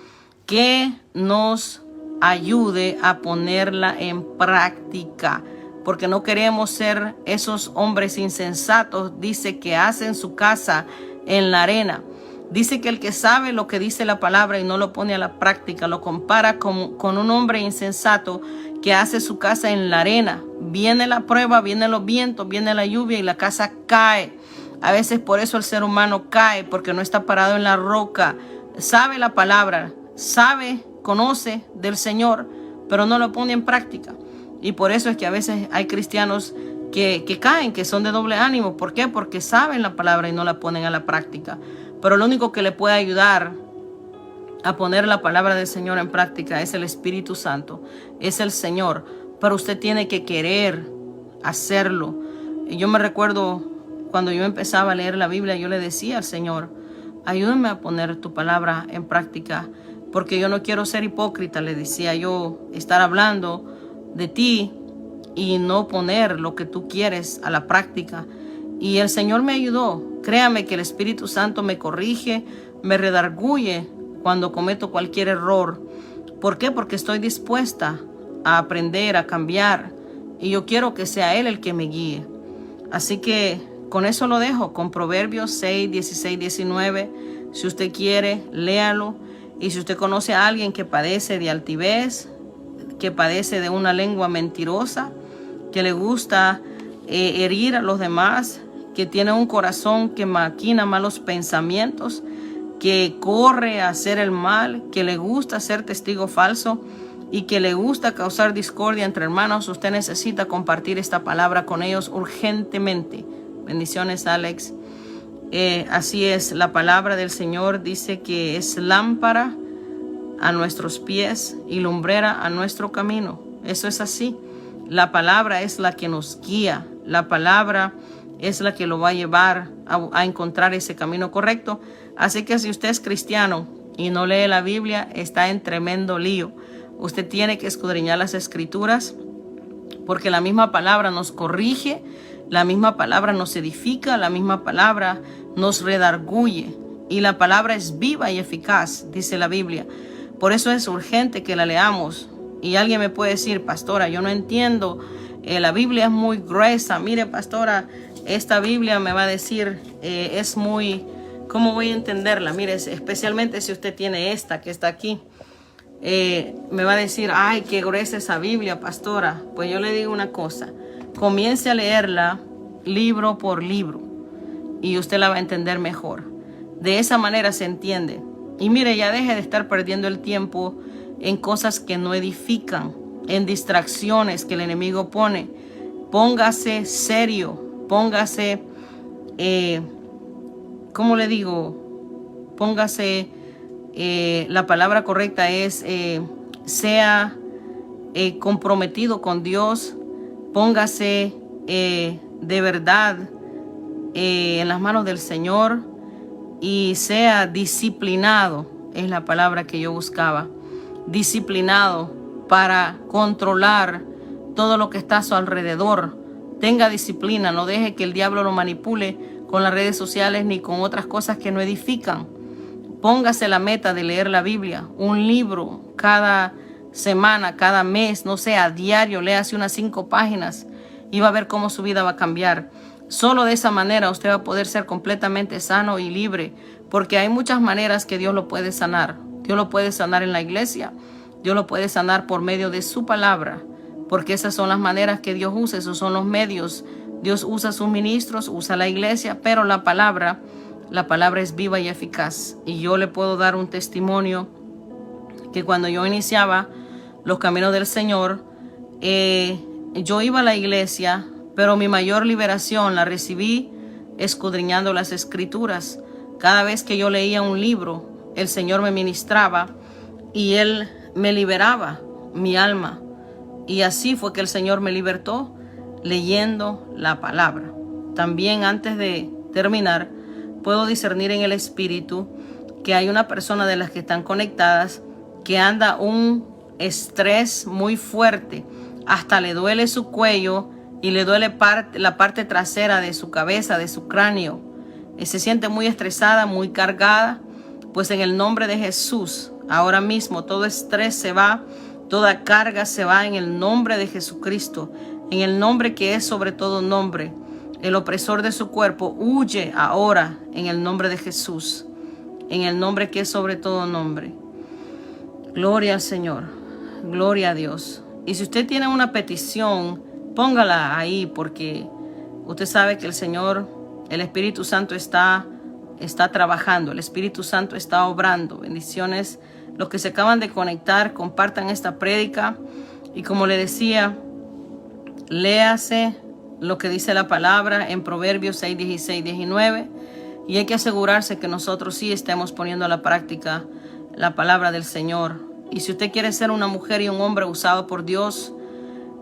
que nos ayude a ponerla en práctica, porque no queremos ser esos hombres insensatos, dice, que hacen su casa en la arena. Dice que el que sabe lo que dice la palabra y no lo pone a la práctica, lo compara con un hombre insensato que hace su casa en la arena. Viene la prueba, vienen los vientos, viene la lluvia y la casa cae. A veces por eso el ser humano cae, porque no está parado en la roca. Sabe la palabra, sabe, conoce del Señor, pero no lo pone en práctica. Y por eso es que a veces hay cristianos que caen, que son de doble ánimo. ¿Por qué? Porque saben la palabra y no la ponen a la práctica. Pero lo único que le puede ayudar a poner la palabra del Señor en práctica es el Espíritu Santo, es el Señor. Pero usted tiene que querer hacerlo. Y yo me recuerdo cuando yo empezaba a leer la Biblia, yo le decía al Señor, ayúdame a poner tu palabra en práctica, porque yo no quiero ser hipócrita, le decía yo, estar hablando de ti y no poner lo que tú quieres a la práctica. Y el Señor me ayudó. Créame que el Espíritu Santo me corrige, me redarguye cuando cometo cualquier error. ¿Por qué? Porque estoy dispuesta a aprender, a cambiar. Y yo quiero que sea Él el que me guíe. Así que con eso lo dejo, con Proverbios 6, 16, 19. Si usted quiere, léalo. Y si usted conoce a alguien que padece de altivez, que padece de una lengua mentirosa, que le gusta herir a los demás, que tiene un corazón que maquina malos pensamientos, que corre a hacer el mal, que le gusta ser testigo falso y que le gusta causar discordia entre hermanos, usted necesita compartir esta palabra con ellos urgentemente. Bendiciones, Alex. Así es, la palabra del Señor dice que es lámpara a nuestros pies y lumbrera a nuestro camino. Eso es así. La palabra es la que nos guía. La palabra es la que lo va a llevar a encontrar ese camino correcto. Así que si usted es cristiano y no lee la Biblia, está en tremendo lío. Usted tiene que escudriñar las Escrituras, porque la misma palabra nos corrige, la misma palabra nos edifica, la misma palabra nos redarguye. Y la palabra es viva y eficaz, dice la Biblia. Por eso es urgente que la leamos. Y alguien me puede decir, pastora, yo no entiendo, la Biblia es muy gruesa. Mire, pastora, esta Biblia me va a decir, es muy, ¿cómo voy a entenderla? Mire, especialmente si usted tiene esta que está aquí, me va a decir, ay, qué gruesa esa Biblia, pastora. Pues yo le digo una cosa, comience a leerla libro por libro y usted la va a entender mejor. De esa manera se entiende. Y mire, ya deje de estar perdiendo el tiempo en cosas que no edifican, en distracciones que el enemigo pone. Póngase serio, póngase, ¿cómo le digo? Póngase, la palabra correcta es, sea comprometido con Dios, póngase de verdad en las manos del Señor y sea disciplinado, es la palabra que yo buscaba. Disciplinado para controlar todo lo que está a su alrededor. Tenga disciplina, no deje que el diablo lo manipule con las redes sociales ni con otras cosas que no edifican. Póngase la meta de leer la Biblia, un libro cada semana, cada mes, no sé, a diario, léase unas 5 páginas y va a ver cómo su vida va a cambiar. Solo de esa manera usted va a poder ser completamente sano y libre, porque hay muchas maneras que Dios lo puede sanar. Dios lo puede sanar en la iglesia, Dios lo puede sanar por medio de su palabra, porque esas son las maneras que Dios usa, esos son los medios. Dios usa a sus ministros, usa la iglesia, pero la palabra es viva y eficaz. Y yo le puedo dar un testimonio que cuando yo iniciaba los caminos del Señor, yo iba a la iglesia, pero mi mayor liberación la recibí escudriñando las Escrituras. Cada vez que yo leía un libro, el Señor me ministraba y Él me liberaba mi alma. Y así fue que el Señor me libertó leyendo la palabra. También, antes de terminar, puedo discernir en el espíritu que hay una persona de las que están conectadas que anda un estrés muy fuerte. Hasta le duele su cuello y le duele la parte trasera de su cabeza, de su cráneo. Se siente muy estresada, muy cargada. Pues en el nombre de Jesús, ahora mismo todo estrés se va, Toda carga se va en el nombre de Jesucristo, en el nombre que es sobre todo nombre. El opresor de su cuerpo huye ahora en el nombre de Jesús, en el nombre que es sobre todo nombre. Gloria al Señor, gloria a Dios. Y si usted tiene una petición, póngala ahí, porque usted sabe que el Señor, el Espíritu Santo está trabajando, el Espíritu Santo está obrando. Bendiciones. Los que se acaban de conectar, compartan esta prédica. Y como le decía, léase lo que dice la palabra en Proverbios 6, 16, 19. Y hay que asegurarse que nosotros sí estemos poniendo a la práctica la palabra del Señor. Y si usted quiere ser una mujer y un hombre usado por Dios,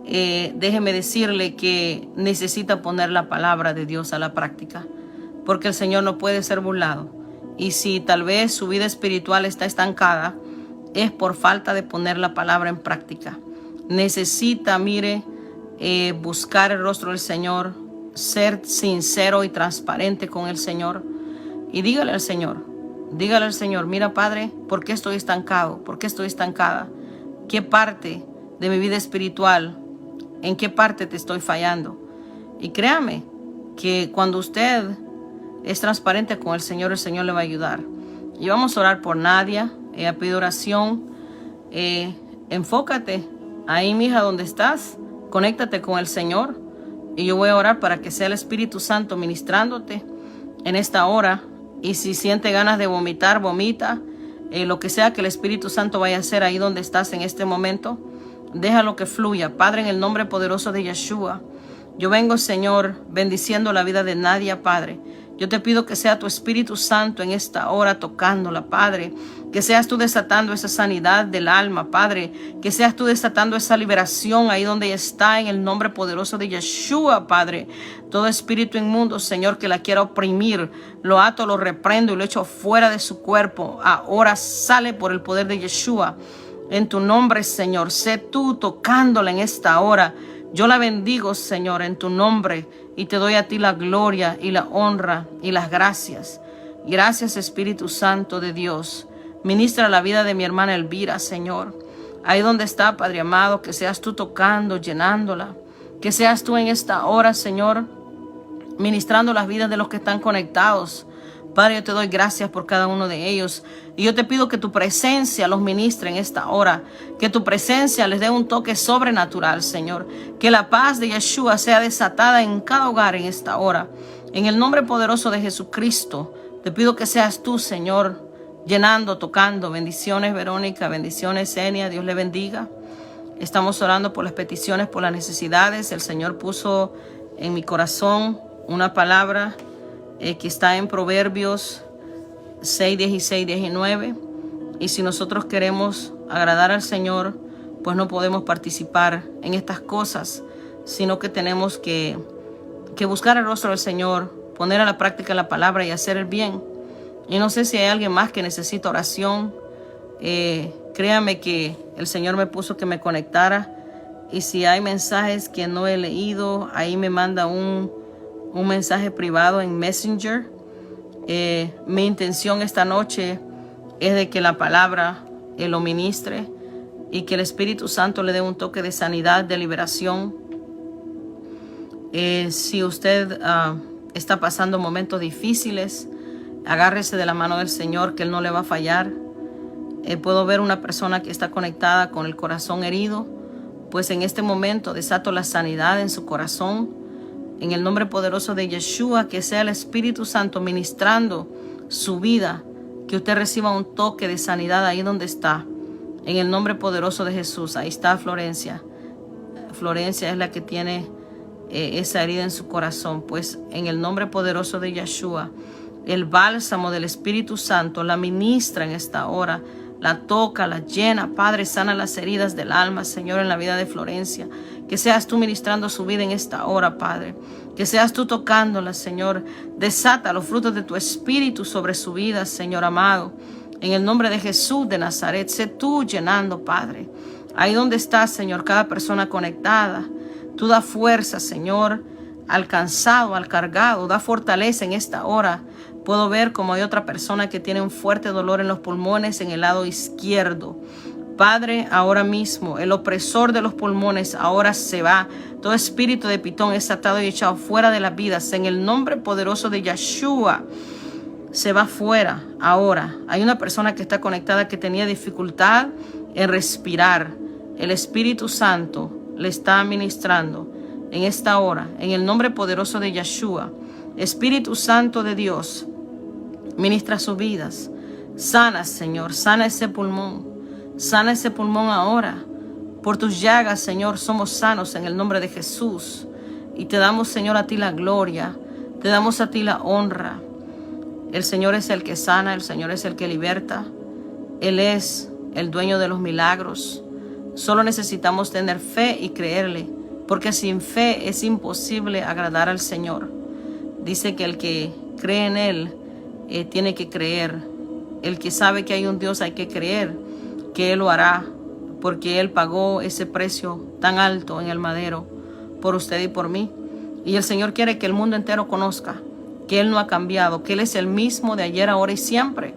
déjeme decirle que necesita poner la palabra de Dios a la práctica, porque el Señor no puede ser burlado. Y si tal vez su vida espiritual está estancada, es por falta de poner la palabra en práctica. Necesita, buscar el rostro del Señor, ser sincero y transparente con el Señor. Y dígale al Señor, mira, Padre, ¿por qué estoy estancado? ¿Por qué estoy estancada? ¿Qué parte de mi vida espiritual, en qué parte te estoy fallando? Y créame que cuando usted es transparente con el Señor le va a ayudar. Y vamos a orar por Nadia. Ella pide oración. Enfócate ahí, mija, donde estás. Conéctate con el Señor. Y yo voy a orar para que sea el Espíritu Santo ministrándote en esta hora. Y si siente ganas de vomitar, vomita. Lo que sea que el Espíritu Santo vaya a hacer ahí donde estás en este momento, déjalo que fluya. Padre, en el nombre poderoso de Yeshua, yo vengo, Señor, bendiciendo la vida de Nadia, Padre. Yo te pido que sea tu Espíritu Santo en esta hora tocándola, Padre. Que seas tú desatando esa sanidad del alma, Padre. Que seas tú desatando esa liberación ahí donde ella está, en el nombre poderoso de Yeshua, Padre. Todo espíritu inmundo, Señor, que la quiera oprimir, lo ato, lo reprendo y lo echo fuera de su cuerpo. Ahora sale por el poder de Yeshua. En tu nombre, Señor, sé tú tocándola en esta hora. Yo la bendigo, Señor, en tu nombre, y te doy a ti la gloria y la honra y las gracias. Gracias, Espíritu Santo de Dios. Ministra la vida de mi hermana Elvira, Señor. Ahí donde está, Padre amado, que seas tú tocando, llenándola. Que seas tú en esta hora, Señor, ministrando las vidas de los que están conectados. Padre, yo te doy gracias por cada uno de ellos. Y yo te pido que tu presencia los ministre en esta hora. Que tu presencia les dé un toque sobrenatural, Señor. Que la paz de Yeshua sea desatada en cada hogar en esta hora. En el nombre poderoso de Jesucristo, te pido que seas tú, Señor, llenando, tocando. Bendiciones, Verónica. Bendiciones, Enia. Dios le bendiga. Estamos orando por las peticiones, por las necesidades. El Señor puso en mi corazón una palabra que está en Proverbios 6, 16, 19. Y si nosotros queremos agradar al Señor, pues no podemos participar en estas cosas, sino que tenemos que buscar el rostro del Señor, poner a la práctica la palabra y hacer el bien. Y no sé si hay alguien más que necesita oración. Créame que el Señor me puso que me conectara. Y si hay mensajes que no he leído, ahí me manda un mensaje privado en Messenger. Mi intención esta noche es de que la palabra lo ministre y que el Espíritu Santo le dé un toque de sanidad, de liberación. Si usted está pasando momentos difíciles, agárrese de la mano del Señor, que Él no le va a fallar. Puedo ver una persona que está conectada con el corazón herido. Pues en este momento desato la sanidad en su corazón. En el nombre poderoso de Yeshua, que sea el Espíritu Santo ministrando su vida, que usted reciba un toque de sanidad ahí donde está. En el nombre poderoso de Jesús. Ahí está Florencia. Florencia es la que tiene esa herida en su corazón. Pues en el nombre poderoso de Yeshua, el bálsamo del Espíritu Santo la ministra en esta hora. La toca, la llena. Padre, sana las heridas del alma, Señor, en la vida de Florencia. Que seas tú ministrando su vida en esta hora, Padre. Que seas tú tocándola, Señor. Desata los frutos de tu Espíritu sobre su vida, Señor amado. En el nombre de Jesús de Nazaret, sé tú llenando, Padre. Ahí donde estás, Señor, cada persona conectada. Tú da fuerza, Señor, al cansado, al cargado. Da fortaleza en esta hora. Puedo ver como hay otra persona que tiene un fuerte dolor en los pulmones en el lado izquierdo. Padre, ahora mismo, el opresor de los pulmones ahora se va. Todo espíritu de pitón es atado y echado fuera de las vidas. En el nombre poderoso de Yeshua, se va fuera ahora. Hay una persona que está conectada que tenía dificultad en respirar. El Espíritu Santo le está ministrando en esta hora, en el nombre poderoso de Yeshua. Espíritu Santo de Dios, ministra sus vidas. Sana, Señor, sana ese pulmón. Sana ese pulmón ahora. Por tus llagas, Señor, somos sanos en el nombre de Jesús. Y te damos, Señor, a ti la gloria. Te damos a ti la honra. El Señor es el que sana, el Señor es el que liberta. Él es el dueño de los milagros. Solo necesitamos tener fe y creerle, porque sin fe es imposible agradar al Señor. Dice que el que cree en Él tiene que creer. El que sabe que hay un Dios hay que creer que Él lo hará, porque Él pagó ese precio tan alto en el madero por usted y por mí. Y el Señor quiere que el mundo entero conozca que Él no ha cambiado, que Él es el mismo de ayer, ahora y siempre.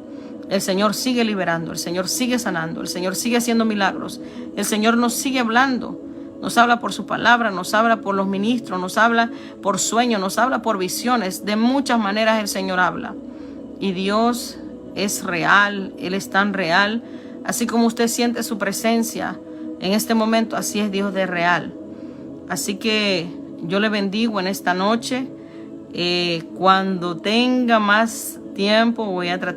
El Señor sigue liberando, el Señor sigue sanando, el Señor sigue haciendo milagros, el Señor nos sigue hablando, nos habla por su palabra, nos habla por los ministros, nos habla por sueños, nos habla por visiones. De muchas maneras el Señor habla. Y Dios es real, Él es tan real. Así como usted siente su presencia en este momento, así es Dios de real. Así que yo le bendigo en esta noche. Cuando tenga más tiempo voy a tratar